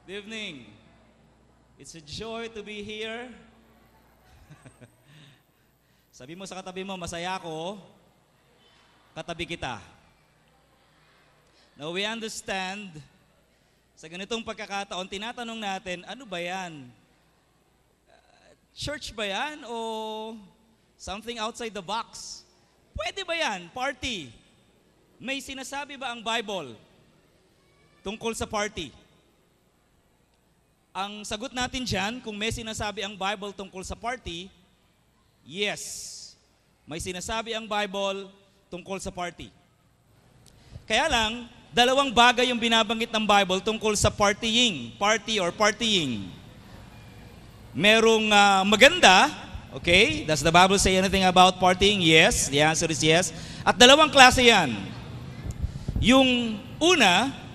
Good evening. It's a joy to be here. Sabi mo sa katabi mo, masaya ako, katabi kita. Now we understand, sa ganitong pagkakataon, tinatanong natin, ano ba yan? Church ba yan o something outside the box? Pwede ba yan? Party. May sinasabi ba ang Bible tungkol sa party? Ang sagot natin dyan, kung may sinasabi ang Bible tungkol sa party, yes. May sinasabi ang Bible tungkol sa party. Kaya lang, dalawang bagay yung binabanggit ng Bible tungkol sa partying. Party or partying. Merong maganda, okay? Does the Bible say anything about partying? Yes. The answer is yes. At dalawang klase yan. Yung una,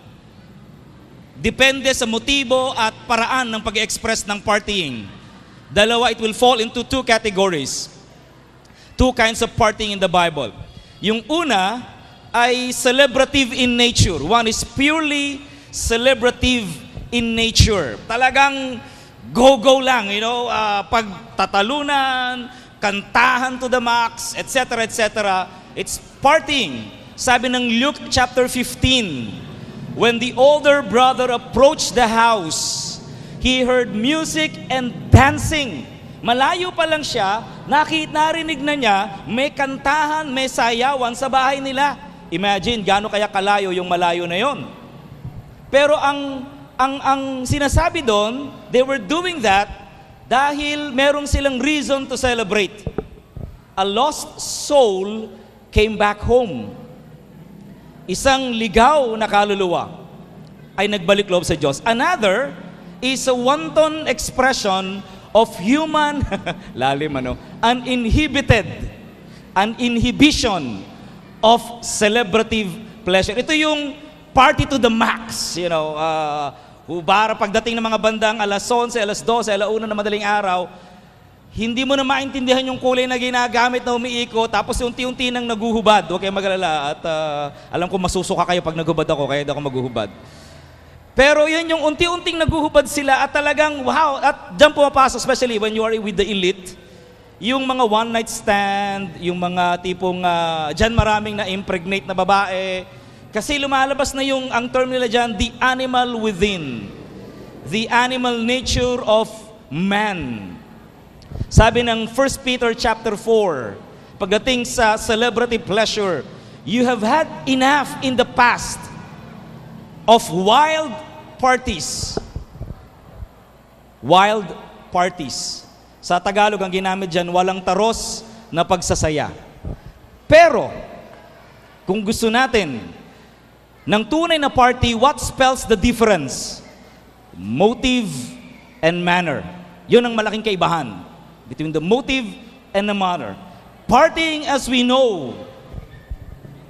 depende sa motibo at paraan ng pag-express ng partying. Dalawa, it will fall into two categories. Two kinds of partying in the Bible. Yung una ay celebrative in nature. One is purely celebrative in nature. Talagang go-go lang, pagtatalunan, kantahan to the max, etc., etc. It's partying. Sabi ng Luke chapter 15, when the older brother approached the house, he heard music and dancing. Malayo pa lang siya, narinig na niya, may kantahan, may sayawan sa bahay nila. Imagine, gaano kaya kalayo yung malayo na yon. Pero ang sinasabi doon, they were doing that dahil merong silang reason to celebrate. A lost soul came back home. Isang ligaw na kaluluwa ay nagbalik loob sa Diyos. Another is a wanton expression of human, an inhibition of celebrative pleasure. Ito yung party to the max, hubara pagdating ng mga bandang alas 11, alas 12, alas 1 na madaling araw, hindi mo na maintindihan yung kulay na ginagamit na umiiko, tapos unti-unti nang naguhubad. Huwag kayong mag-alala. At alam ko masusuka kayo pag naguhubad ako, kaya hindi ako maguhubad. Pero yun yung unti-unting naguhubad sila at talagang wow. At dyan pumapasok, especially when you are with the elite, yung mga one-night stand, yung mga tipong dyan maraming na-impregnate na babae. Kasi lumalabas na yung, ang term nila dyan, the animal within. The animal nature of man. Sabi ng 1 Peter chapter 4, pagdating sa celebrative pleasure, you have had enough in the past of wild parties. Wild parties. Sa Tagalog, ang ginamit dyan, walang taros na pagsasaya. Pero, kung gusto natin ng tunay na party, what spells the difference? Motive and manner. Yun ang malaking kaibahan between the motive and the manner. Partying, as we know,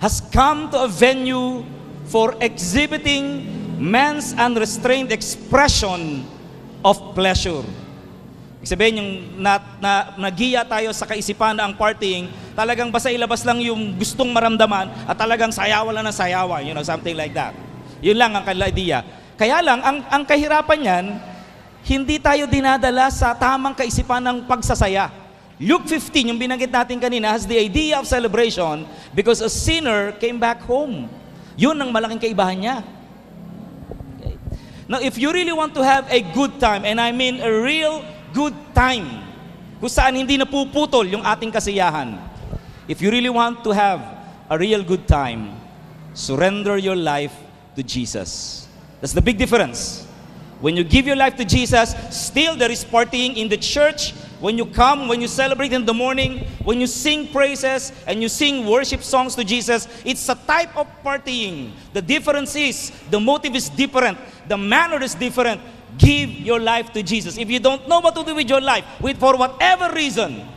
has come to a venue for exhibiting man's unrestrained expression of pleasure. Ibig sabihin, yung nagiya tayo sa kaisipan na ang partying, talagang basta ilabas lang yung gustong maramdaman at talagang sayawan lang ng sayawan, something like that. Yun lang ang idea. Kaya lang, ang kahirapan yan, hindi tayo dinadala sa tamang kaisipan ng pagsasaya. Luke 15, yung binanggit natin kanina, has the idea of celebration because a sinner came back home. Yun ang malaking kaibahan niya. Okay. Now, if you really want to have a good time, and I mean a real good time, kung saan hindi napuputol yung ating kasiyahan, if you really want to have a real good time, surrender your life to Jesus. That's the big difference. When you give your life to Jesus, still there is partying in the church. When you come, when you celebrate in the morning, when you sing praises and you sing worship songs to Jesus, it's a type of partying. The difference is, the motive is different. The manner is different. Give your life to Jesus. If you don't know what to do with your life, for whatever reason,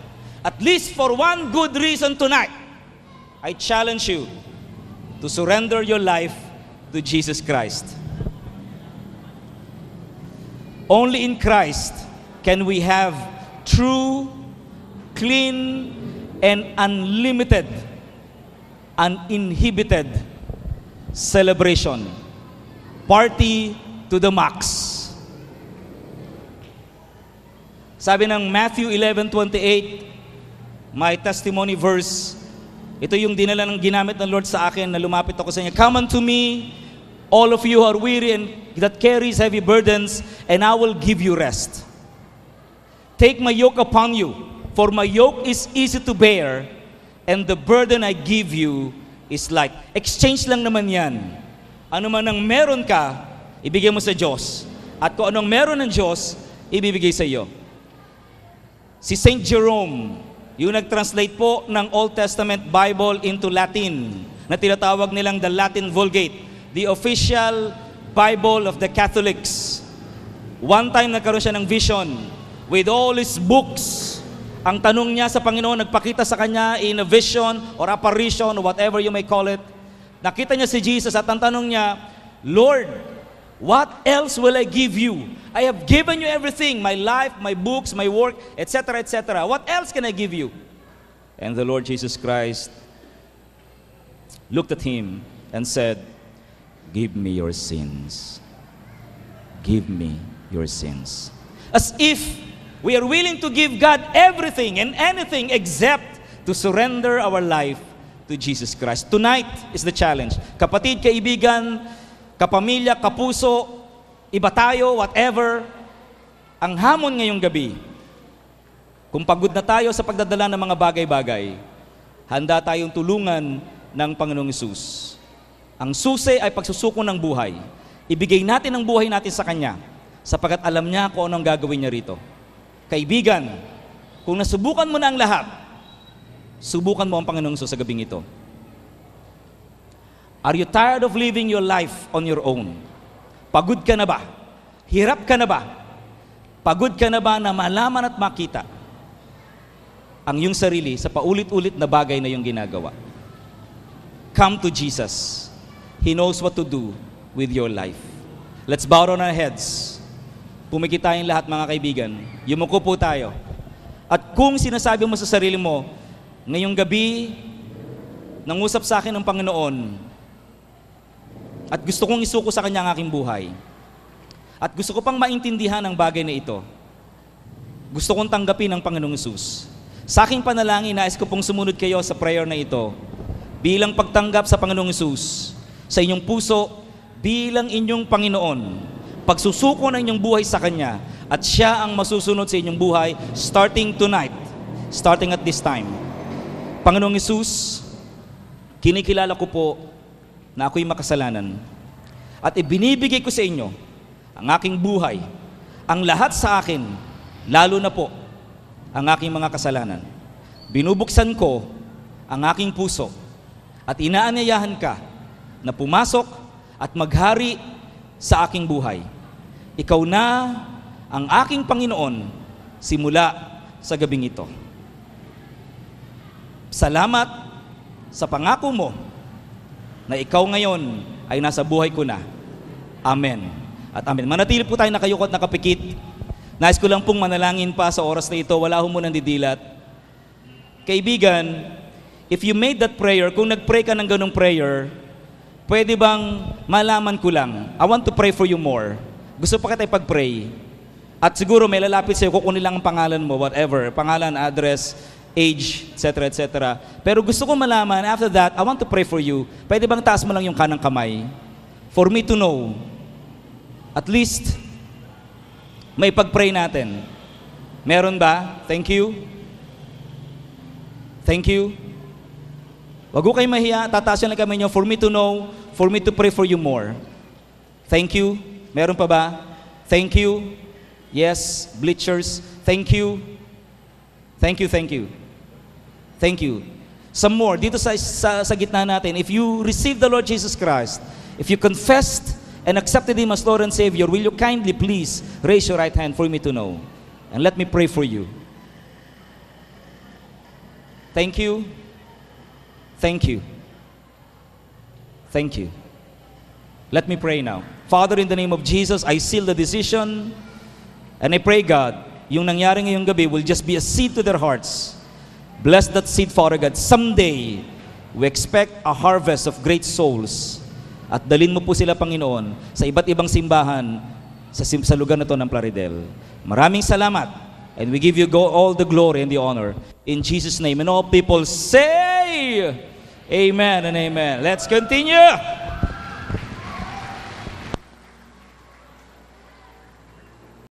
at least for one good reason tonight, I challenge you to surrender your life to Jesus Christ. Only in Christ can we have true, clean, and unlimited, uninhibited celebration. Party to the max. Sabi ng Matthew 11:28, my testimony verse, ito yung dinala ng ginamit ng Lord sa akin na lumapit ako sa inyo. Come unto me, all of you who are weary and that carries heavy burdens, and I will give you rest. Take my yoke upon you, for my yoke is easy to bear, and the burden I give you is light. Exchange lang naman yan. Ano man ang meron ka, ibigay mo sa Diyos. At kung anong meron ng Diyos, ibibigay sa iyo. Si Saint Jerome, yung nag-translate po ng Old Testament Bible into Latin, na tinatawag nilang the Latin Vulgate, the official Bible of the Catholics. One time nagkaroon siya ng vision with all his books. Ang tanong niya sa Panginoon, nagpakita sa kanya in a vision or apparition or whatever you may call it. Nakita niya si Jesus at ang tanong niya, Lord, what else will I give you? I have given you everything, my life, my books, my work, etc., etc. What else can I give you? And the Lord Jesus Christ looked at him and said, give me your sins. Give me your sins. As if we are willing to give God everything and anything except to surrender our life to Jesus Christ. Tonight is the challenge. Kapatid, kaibigan, kapamilya, kapuso, iba tayo, whatever, ang hamon ngayong gabi, kung pagod na tayo sa pagdadala ng mga bagay-bagay, handa tayong tulungan ng Panginoong Hesus. Ang susi ay pagsusuko ng buhay. Ibigay natin ang buhay natin sa Kanya, sapagkat alam niya kung anong gagawin niya rito. Kaibigan, kung nasubukan mo na ang lahat, subukan mo ang Panginoong Hesus sa gabing ito. Are you tired of living your life on your own? Pagod ka na ba? Hirap ka na ba? Pagod ka na ba na malaman at makita ang iyong sarili sa paulit-ulit na bagay na iyong ginagawa? Come to Jesus. He knows what to do with your life. Let's bow down our heads. Pumikit tayong lahat, mga kaibigan. Yumuko po tayo. At kung sinasabi mo sa sarili mo, ngayong gabi, nangusap sa akin ng Panginoon, at gusto kong isuko sa Kanya ang aking buhay. At gusto ko pang maintindihan ang bagay na ito. Gusto kong tanggapin ang Panginoong Hesus. Sa aking panalangin, nais ko pong sumunod kayo sa prayer na ito bilang pagtanggap sa Panginoong Hesus sa inyong puso bilang inyong Panginoon. Pagsusuko ng inyong buhay sa Kanya at Siya ang masusunod sa inyong buhay starting tonight, starting at this time. Panginoong Hesus, kinikilala ko po na ako'y makasalanan. At ibinibigay ko sa inyo ang aking buhay, ang lahat sa akin, lalo na po ang aking mga kasalanan. Binubuksan ko ang aking puso at inaanyayahan ka na pumasok at maghari sa aking buhay. Ikaw na ang aking Panginoon simula sa gabing ito. Salamat sa pangako mo na ikaw ngayon ay nasa buhay ko na. Amen. At amen. Manatili po tayo nakayukot, nakapikit. Nais ko lang pong manalangin pa sa oras na ito. Wala ho munang didilat. Kaibigan, if you made that prayer, kung nag-pray ka ng ganong prayer, pwede bang malaman ko lang? I want to pray for you more. Gusto pa kita ipag-pray. At siguro may lalapit sa'yo, kukunin lang ang pangalan mo, whatever. Pangalan, address, age, etc., etc. Pero gusto ko malaman, after that, I want to pray for you. Pwede bang taas mo lang yung kanang kamay? For me to know. At least, may pag-pray natin. Meron ba? Thank you. Thank you. Wag ko kayo mahiya, tataas yung kamay nyo. For me to know, for me to pray for you more. Thank you. Meron pa ba? Thank you. Yes, bleachers. Thank you. Thank you, thank you. Thank you. Some more, dito sa gitna natin, if you receive the Lord Jesus Christ, if you confessed and accepted Him as Lord and Savior, will you kindly please raise your right hand for me to know? And let me pray for you. Thank you. Thank you. Thank you. Let me pray now. Father, in the name of Jesus, I seal the decision, and I pray, God, yung nangyari ngayong gabi will just be a seed to their hearts. Bless that seed, Father God. Someday, we expect a harvest of great souls. At dalhin mo po sila, Panginoon, sa iba't ibang simbahan sa lugar na to ng Plaridel. Maraming salamat And we give you all the glory and the honor. In Jesus' name. And all people say, Amen and amen. Let's continue.